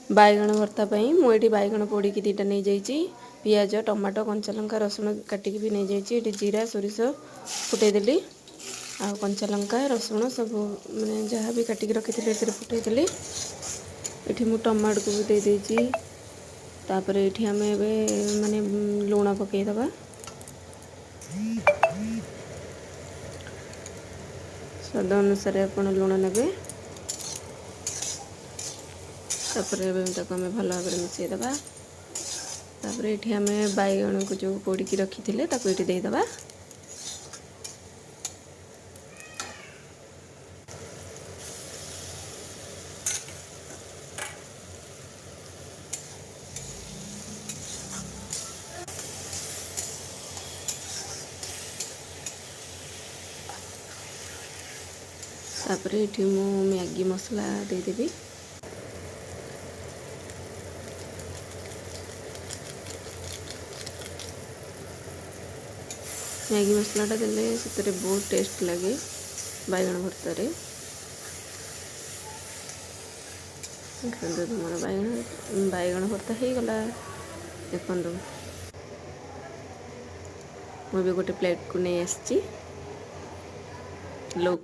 बाइगण भर्ता मुझे बैगण पोड़ी दीटा नहीं जाइए पियाज टमाटो कंचा लंका रसुण काटिकी भी नहीं जाइए जीरा सोरिष फुटेदेली आ कंचा लंका रसुण सब मैंने जहाँ भी काटिकी रखी फुटेदेली ये मु टमाटो को भी दे देती तापर ये आम माने लुण पकईदबा स्वाद अनुसार आपण लुण नेबे तापर आम भल भाव मिसईदबा तापर ये आम बैगण को जो पोड़ी रखी थे ये देदबा तापर ये मु मैगी मसला देदेवी मैगी मसलाटा देले से बहुत टेस्ट लगे बैगण भर्तार तुम बैगण भर्ता हो गला देखु मुझे गोटे प्लेट को नहीं आसी लोक